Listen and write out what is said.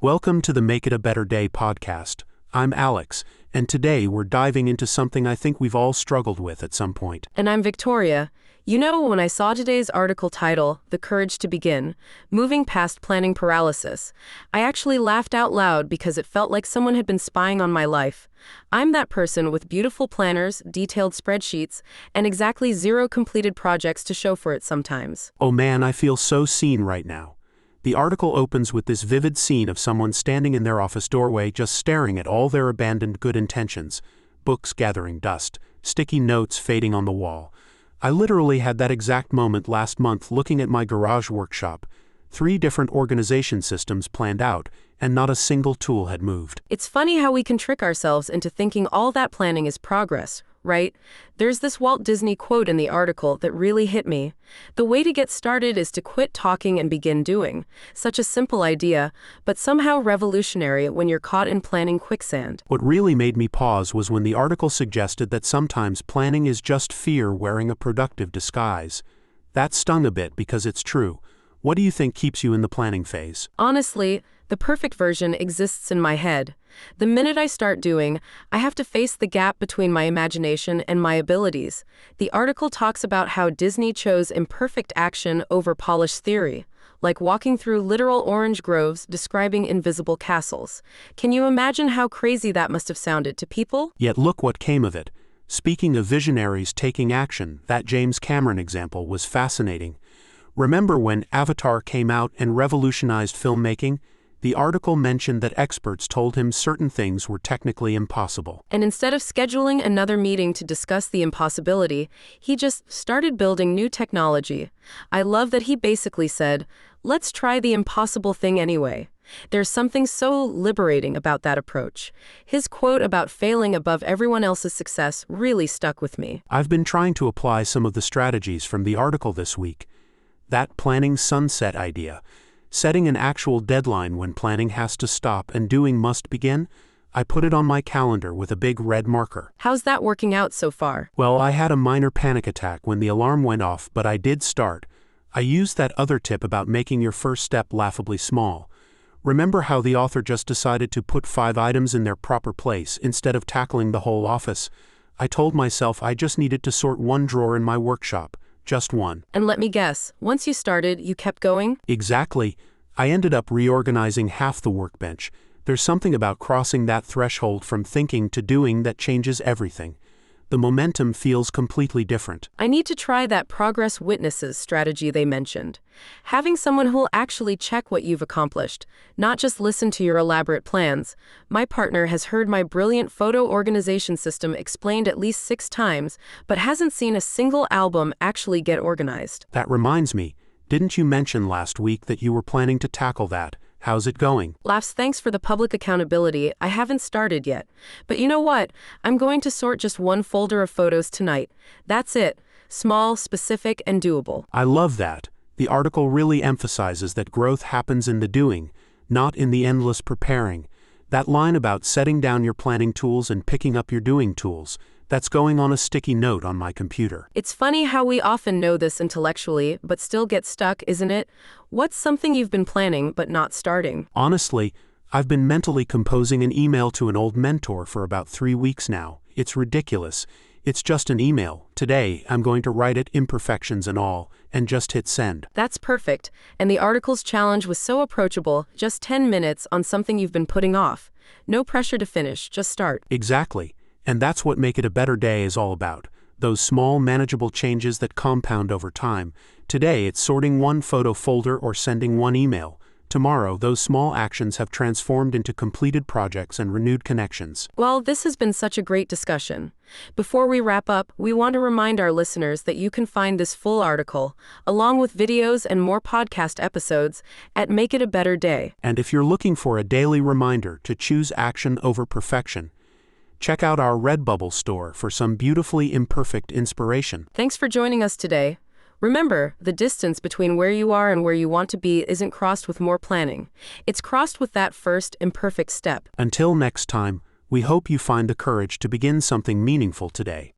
Welcome to the Make It a Better Day podcast. I'm Alex, and today we're diving into something I think we've all struggled with at some point. And I'm Victoria. You know, when I saw today's article title, The Courage to Begin, Moving Past Planning Paralysis, I actually laughed out loud because it felt like someone had been spying on my life. I'm that person with beautiful planners, detailed spreadsheets, and exactly 0 completed projects to show for it sometimes. Oh man, I feel so seen right now. The article opens with this vivid scene of someone standing in their office doorway just staring at all their abandoned good intentions, books gathering dust, sticky notes fading on the wall. I literally had that exact moment last month looking at my garage workshop. 3 different organization systems planned out, and not a single tool had moved. It's funny how we can trick ourselves into thinking all that planning is progress, right? There's this Walt Disney quote in the article that really hit me. The way to get started is to quit talking and begin doing. Such a simple idea, but somehow revolutionary when you're caught in planning quicksand. What really made me pause was when the article suggested that sometimes planning is just fear wearing a productive disguise. That stung a bit because it's true. What do you think keeps you in the planning phase? Honestly, the perfect version exists in my head. The minute I start doing, I have to face the gap between my imagination and my abilities. The article talks about how Disney chose imperfect action over polished theory, like walking through literal orange groves describing invisible castles. Can you imagine how crazy that must have sounded to people? Yet look what came of it. Speaking of visionaries taking action, that James Cameron example was fascinating. Remember when Avatar came out and revolutionized filmmaking? The article mentioned that experts told him certain things were technically impossible. And instead of scheduling another meeting to discuss the impossibility, he just started building new technology. I love that he basically said, let's try the impossible thing anyway. There's something so liberating about that approach. His quote about failing above everyone else's success really stuck with me. I've been trying to apply some of the strategies from the article this week. That planning sunset idea. Setting an actual deadline when planning has to stop and doing must begin, I put it on my calendar with a big red marker. How's that working out so far? Well, I had a minor panic attack when the alarm went off, but I did start. I used that other tip about making your first step laughably small. Remember how the author just decided to put 5 items in their proper place instead of tackling the whole office? I told myself I just needed to sort 1 drawer in my workshop. Just 1. And let me guess, once you started, you kept going? Exactly. I ended up reorganizing half the workbench. There's something about crossing that threshold from thinking to doing that changes everything. The momentum feels completely different. I need to try that progress witnesses strategy they mentioned. Having someone who'll actually check what you've accomplished, not just listen to your elaborate plans. My partner has heard my brilliant photo organization system explained at least 6 times, but hasn't seen a single album actually get organized. That reminds me, didn't you mention last week that you were planning to tackle that? How's it going? Laughs, thanks for the public accountability. I haven't started yet. But you know what? I'm going to sort just 1 folder of photos tonight. That's it. Small, specific, and doable. I love that. The article really emphasizes that growth happens in the doing, not in the endless preparing. That line about setting down your planning tools and picking up your doing tools, that's going on a sticky note on my computer. It's funny how we often know this intellectually, but still get stuck, isn't it? What's something you've been planning but not starting? Honestly, I've been mentally composing an email to an old mentor for about 3 weeks now. It's ridiculous. It's just an email. Today, I'm going to write it, imperfections and all, and just hit send. That's perfect. And the article's challenge was so approachable, just 10 minutes on something you've been putting off. No pressure to finish, just start. Exactly. And that's what Make It a Better Day is all about. Those small, manageable changes that compound over time. Today, it's sorting 1 photo folder or sending 1 email. Tomorrow, those small actions have transformed into completed projects and renewed connections. Well, this has been such a great discussion. Before we wrap up, we want to remind our listeners that you can find this full article, along with videos and more podcast episodes, at Make It a Better Day. And if you're looking for a daily reminder to choose action over perfection, check out our Redbubble store for some beautifully imperfect inspiration. Thanks for joining us today. Remember, the distance between where you are and where you want to be isn't crossed with more planning. It's crossed with that first imperfect step. Until next time, we hope you find the courage to begin something meaningful today.